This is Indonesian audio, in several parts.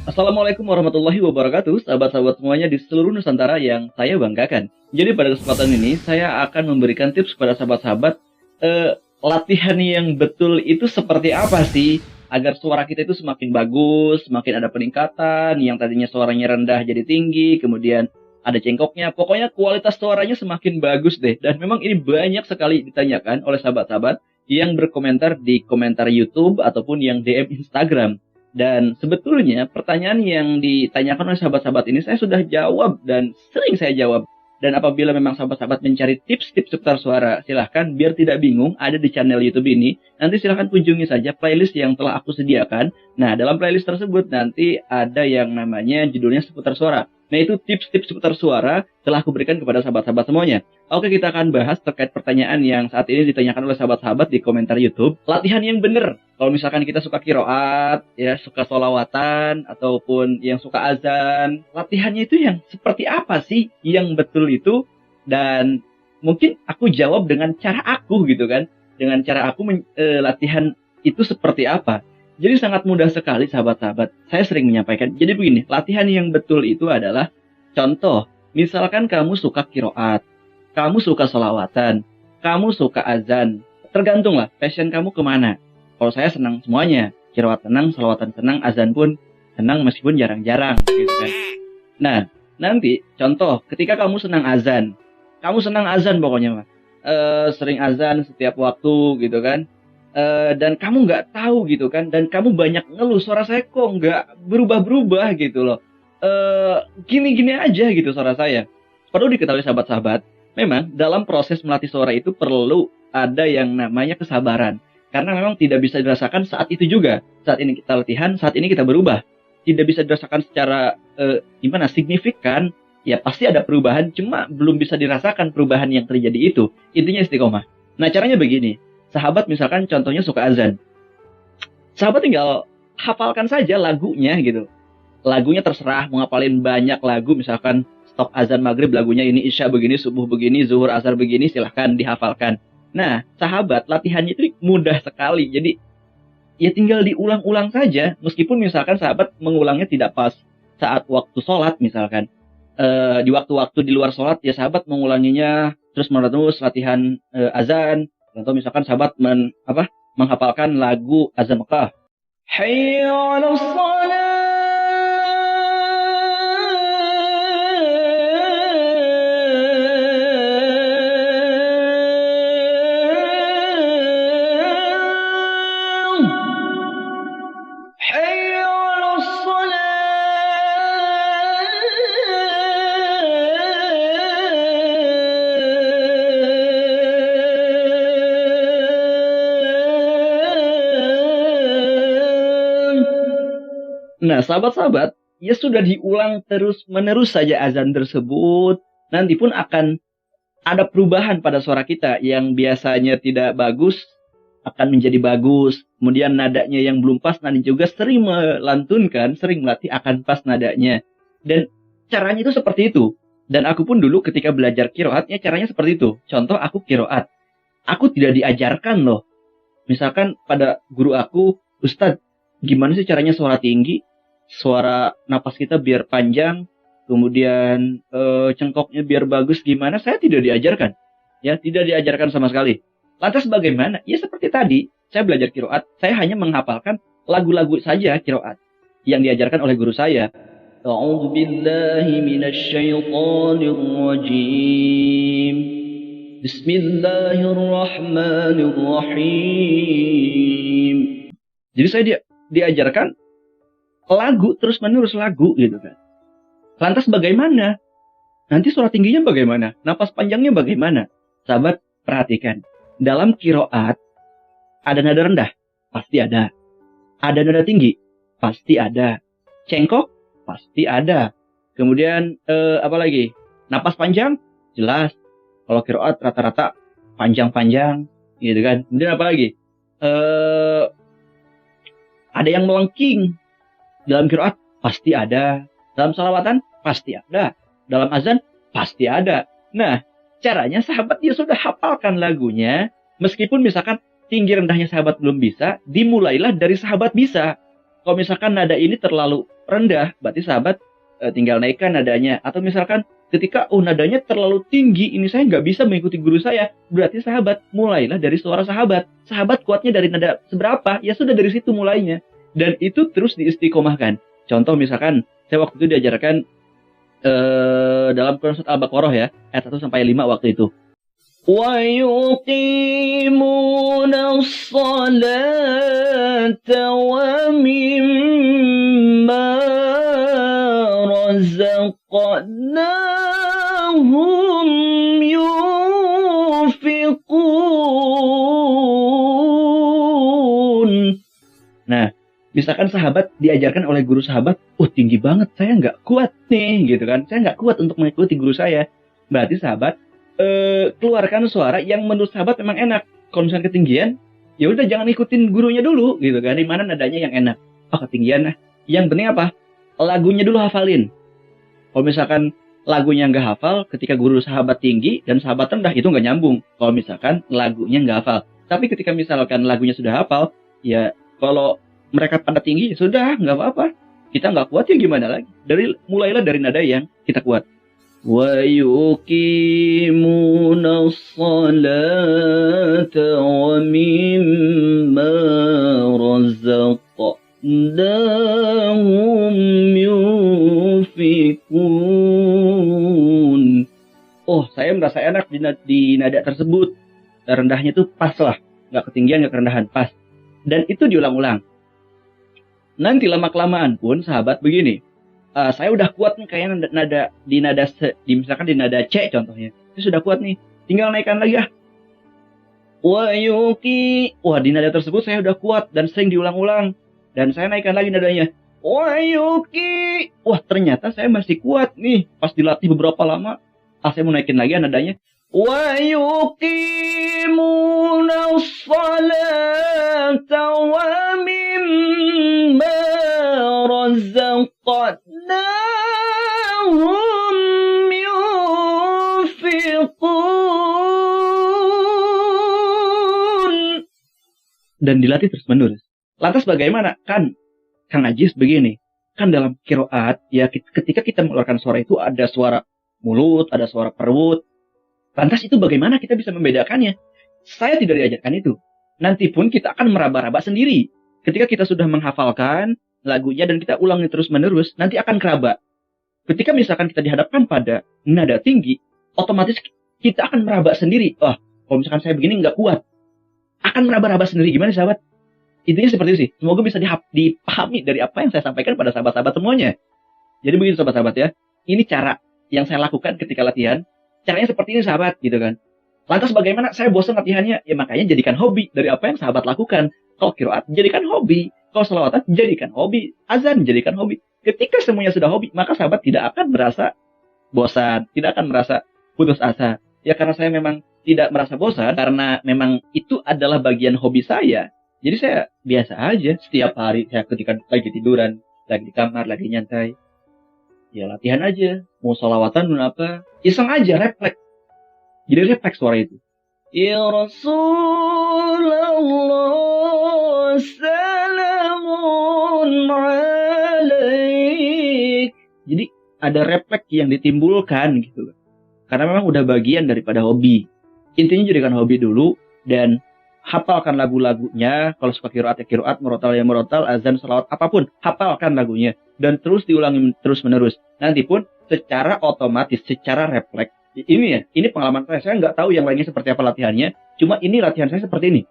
Assalamualaikum warahmatullahi wabarakatuh, sahabat-sahabat semuanya di seluruh Nusantara yang saya banggakan. Jadi pada kesempatan ini saya akan memberikan tips kepada sahabat-sahabat latihan yang betul itu seperti apa sih agar suara kita itu semakin bagus, semakin ada peningkatan, yang tadinya suaranya rendah jadi tinggi, kemudian ada cengkoknya. Pokoknya kualitas suaranya semakin bagus deh. Dan memang ini banyak sekali ditanyakan oleh sahabat-sahabat yang berkomentar di komentar YouTube ataupun yang DM Instagram. Dan sebetulnya pertanyaan yang ditanyakan oleh sahabat-sahabat ini saya sudah jawab dan sering saya jawab. Dan apabila memang sahabat-sahabat mencari tips-tips seputar suara, silahkan biar tidak bingung ada di channel YouTube ini. Nanti silahkan kunjungi saja playlist yang telah aku sediakan. Nah, dalam playlist tersebut nanti ada yang namanya judulnya seputar suara. Nah, itu tips-tips seputar suara telah aku berikan kepada sahabat-sahabat semuanya. Oke, kita akan bahas terkait pertanyaan yang saat ini ditanyakan oleh sahabat-sahabat di komentar YouTube. Latihan yang benar. Kalau misalkan kita suka kiroat, ya suka sholawatan, ataupun yang suka azan, latihannya itu yang seperti apa sih yang betul itu? Dan mungkin aku jawab dengan cara aku gitu kan. Dengan cara aku latihan itu seperti apa. Jadi sangat mudah sekali sahabat-sahabat. Saya sering menyampaikan. Jadi begini, latihan yang betul itu adalah contoh. Misalkan kamu suka kiroat, kamu suka sholawatan, kamu suka azan. Tergantunglah passion kamu kemana. Kalau saya senang semuanya. Kiroat senang, sholawatan senang, azan pun senang meskipun jarang-jarang. Gitu kan. Nah, nanti contoh ketika kamu senang azan. Kamu senang azan pokoknya mah. Sering azan setiap waktu gitu kan. Dan kamu nggak tahu gitu kan, dan kamu banyak ngeluh suara saya kok nggak berubah-berubah gitu loh, gini-gini aja gitu suara saya. Perlu diketahui sahabat-sahabat, memang dalam proses melatih suara itu perlu ada yang namanya kesabaran, karena memang tidak bisa dirasakan saat itu juga. Saat ini kita latihan, saat ini kita berubah, tidak bisa dirasakan secara signifikan. Ya pasti ada perubahan, cuma belum bisa dirasakan perubahan yang terjadi itu. Intinya istiqomah. Nah, caranya begini. Sahabat misalkan contohnya suka azan. Sahabat tinggal hafalkan saja lagunya gitu. Lagunya terserah, mau ngapalin banyak lagu. Misalkan stop azan maghrib lagunya ini, isya begini, subuh begini, zuhur asar begini, silahkan dihafalkan. Nah, sahabat latihannya itu mudah sekali. Jadi ya tinggal diulang-ulang saja. Meskipun misalkan sahabat mengulangnya tidak pas saat waktu sholat misalkan. Di waktu-waktu di luar sholat ya sahabat mengulanginya terus-menerus latihan azan. Contoh misalkan sahabat menghafalkan lagu azan Mekah. Hayya 'alas shalah. Hayya 'alas shalah. Nah, sahabat-sahabat, ya sudah diulang terus-menerus saja azan tersebut, nanti pun akan ada perubahan pada suara kita yang biasanya tidak bagus, akan menjadi bagus. Kemudian nadanya yang belum pas, nanti juga sering melantunkan, sering melatih akan pas nadanya. Dan caranya itu seperti itu. Dan aku pun dulu ketika belajar kiroat, ya caranya seperti itu. Contoh aku kiroat. Aku tidak diajarkan loh. Misalkan pada guru aku, Ustadz, gimana sih caranya suara tinggi? Suara napas kita biar panjang, kemudian cengkoknya biar bagus gimana? Saya tidak diajarkan. Ya, tidak diajarkan sama sekali. Lantas bagaimana? Ya seperti tadi, saya belajar kiroat, saya hanya menghafalkan lagu-lagu saja kiroat yang diajarkan oleh guru saya. A'udzu billahi minasyaitonir rajim. Bismillahirrahmanirrahim. Jadi saya diajarkan lagu terus-menerus lagu gitu kan. Lantas bagaimana? Nanti suara tingginya bagaimana? Napas panjangnya bagaimana? Sahabat, perhatikan. Dalam kiroat, ada nada rendah? Pasti ada. Ada nada tinggi? Pasti ada. Cengkok? Pasti ada. Kemudian, apa lagi? Napas panjang? Jelas. Kalau kiroat rata-rata panjang-panjang. Gitu kan. Kemudian apa lagi? Ada yang melengking. Dalam kiroat? Pasti ada. Dalam sholawatan? Pasti ada. Dalam azan? Pasti ada. Nah, caranya sahabat dia sudah hafalkan lagunya. Meskipun misalkan tinggi rendahnya sahabat belum bisa, dimulailah dari sahabat bisa. Kalau misalkan nada ini terlalu rendah, berarti sahabat tinggal naikkan nadanya. Atau misalkan ketika nadanya terlalu tinggi, ini saya nggak bisa mengikuti guru saya, berarti sahabat mulailah dari suara sahabat. Sahabat kuatnya dari nada seberapa, ya sudah dari situ mulainya. Dan itu terus diistiqomahkan. Contoh misalkan, saya waktu itu diajarkan dalam Quran surat Al-Baqarah ya, ayat 1 sampai 5 waktu itu. وَيُقِيمُونَ الصَّلَاةَ وَمِمَّا رَزَقْنَاهُمْ يُنْفِقُونَ. Nah, misalkan sahabat diajarkan oleh guru sahabat, tinggi banget, saya nggak kuat nih, gitu kan. Saya nggak kuat untuk mengikuti guru saya. Berarti sahabat keluarkan suara yang menurut sahabat memang enak. Kalau misalkan ketinggian, ya udah jangan ikutin gurunya dulu, gitu kan. Di mana nadanya yang enak. Ketinggian, nah. Yang penting apa? Lagunya dulu hafalin. Kalau misalkan lagunya nggak hafal, ketika guru sahabat tinggi dan sahabat rendah, itu nggak nyambung. Kalau misalkan lagunya nggak hafal. Tapi ketika misalkan lagunya sudah hafal, ya kalau mereka pada tinggi, sudah, nggak apa-apa. Kita nggak kuat ya gimana lagi. Mulailah dari nada yang kita kuat. وَيُقِيمُونَ الصَّلَاةَ وَمِمَّا رَزَقْنَاهُمْ يُنْفِقُونَ. Saya merasa enak di nada tersebut. Rendahnya itu pas lah. Nggak ketinggian, nggak kerendahan, pas. Dan itu diulang-ulang. Nanti lama-kelamaan pun sahabat begini. Saya udah kuat nih kayak misalkan di nada C contohnya. Itu sudah kuat nih. Tinggal naikkan lagi di nada tersebut saya udah kuat dan sering diulang-ulang. Dan saya naikkan lagi nadanya. Ternyata saya masih kuat nih. Pas dilatih beberapa lama, saya mau naikin lagi nadanya. وَيُقِيمُونَ الصَّلَاةَ وَمِمَّا رَزَقْنَاهُمْ يُنْفِقُونَ. Dan dilatih terus-menerus. Lantas bagaimana? Kan Kang Ajis begini. Kan dalam qiraat, ya ketika kita mengeluarkan suara itu ada suara mulut, ada suara perut. Lantas itu bagaimana kita bisa membedakannya? Saya tidak diajarkan itu. Nanti pun kita akan meraba-raba sendiri. Ketika kita sudah menghafalkan lagunya dan kita ulangi terus-menerus, nanti akan keraba. Ketika misalkan kita dihadapkan pada nada tinggi, otomatis kita akan meraba sendiri. Kalau misalkan saya begini nggak kuat. Akan meraba-raba sendiri. Gimana sahabat? Intinya seperti itu sih. Semoga bisa dipahami dari apa yang saya sampaikan pada sahabat-sahabat semuanya. Jadi begitu sahabat-sahabat ya. Ini cara yang saya lakukan ketika latihan. Caranya seperti ini sahabat, gitu kan. Lantas bagaimana? Saya bosan latihannya. Ya makanya jadikan hobi dari apa yang sahabat lakukan. Kalau qiraat, jadikan hobi. Kalau sholawatan, jadikan hobi. Azan, jadikan hobi. Ketika semuanya sudah hobi, maka sahabat tidak akan merasa bosan. Tidak akan merasa putus asa. Ya karena saya memang tidak merasa bosan. Karena memang itu adalah bagian hobi saya. Jadi saya biasa aja. Setiap hari saya ketika lagi tiduran, lagi di kamar, lagi nyantai. Ya latihan aja. Mau sholawatan, mau apa. Iseng aja, refleks. Jadi refleks suara itu. Ya Rasulullah, salamun alaik. Jadi ada refleks yang ditimbulkan gitu. Karena memang udah bagian daripada hobi. Intinya jadikan hobi dulu. Dan hafalkan lagu-lagunya. Kalau suka qiraat ya qiraat, murotal ya murotal, azan, salawat, apapun. Hafalkan lagunya. Dan terus diulangi terus-menerus. Nanti pun secara otomatis, secara refleks. Ini pengalaman saya. Saya nggak tahu yang lainnya seperti apa latihannya. Cuma ini latihan saya seperti ini.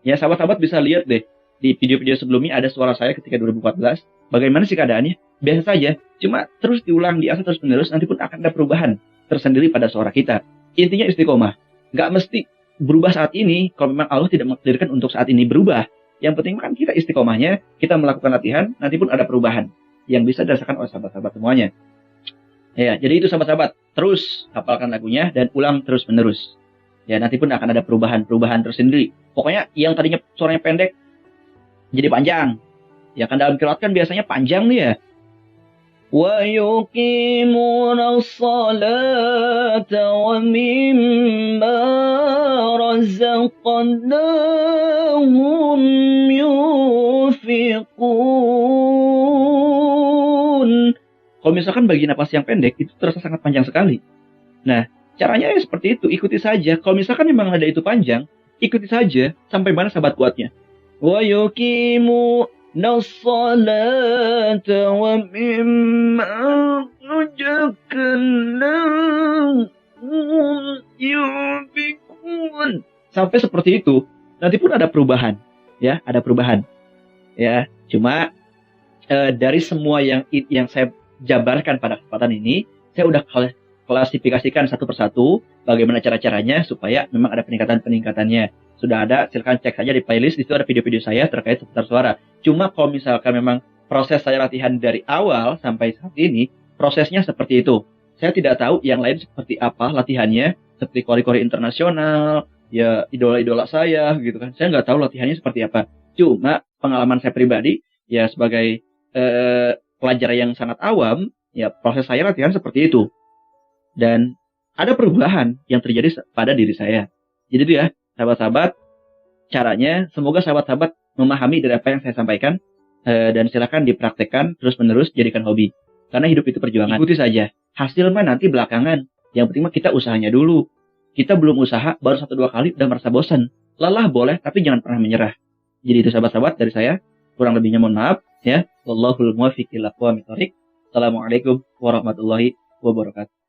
Ya sahabat-sahabat bisa lihat deh. Di video-video sebelumnya ada suara saya ketika 2014. Bagaimana sih keadaannya? Biasa saja. Cuma terus diulang, diasah terus-menerus. Nanti pun akan ada perubahan tersendiri pada suara kita. Intinya istiqomah. Nggak mesti berubah saat ini. Kalau memang Allah tidak mentakdirkan untuk saat ini berubah. Yang penting kan kita istiqomahnya. Kita melakukan latihan. Nanti pun ada perubahan. Yang bisa dirasakan oleh sahabat-sahabat semuanya. Ya, jadi itu sahabat-sahabat. Terus hafalkan lagunya dan ulang terus-menerus. Ya, nanti pun akan ada perubahan-perubahan tersendiri. Pokoknya yang tadinya suaranya pendek, jadi panjang. Ya kan dalam qiraat kan biasanya panjang nih ya. وَيُقِيمُونَ الصَّلَاةَ وَمِمَّا رَزَقْنَاهُمْ يُنْفِقُونَ. Kalau misalkan bagi napas yang pendek, itu terasa sangat panjang sekali. Nah, caranya ya seperti itu, ikuti saja. Kalau misalkan memang nada itu panjang, ikuti saja sampai mana sahabat kuatnya. Wa yuqimu nassalata wa mimma razaqnahum yunfiqun. Sampai seperti itu. Nanti pun ada perubahan, ya, ada perubahan. Ya, cuma dari semua yang saya jabarkan pada kesempatan ini, saya udah klasifikasikan satu persatu bagaimana cara-caranya supaya memang ada peningkatannya. Sudah ada, silakan cek saja di playlist, di situ ada video-video saya terkait seputar suara. Cuma kalau misalkan memang proses saya latihan dari awal sampai saat ini, prosesnya seperti itu. Saya tidak tahu yang lain seperti apa latihannya, seperti kori-kori internasional, ya idola-idola saya gitu kan. Saya nggak tahu latihannya seperti apa. Cuma pengalaman saya pribadi, ya sebagai pelajar yang sangat awam, ya proses saya latihan seperti itu. Dan ada perubahan yang terjadi pada diri saya. Jadi itu ya, sahabat-sahabat, caranya semoga sahabat-sahabat memahami dari apa yang saya sampaikan, dan silakan dipraktekkan terus-menerus, jadikan hobi. Karena hidup itu perjuangan. Ikuti saja. Hasil mah nanti belakangan. Yang penting mah kita usahanya dulu. Kita belum usaha, baru 1-2 kali udah merasa bosan. Lelah boleh, tapi jangan pernah menyerah. Jadi itu sahabat-sahabat dari saya. Kurang lebihnya mohon maaf. Ya, wallahul muwaffiq ila aqwamit thoriq. Assalamualaikum warahmatullahi wabarakatuh.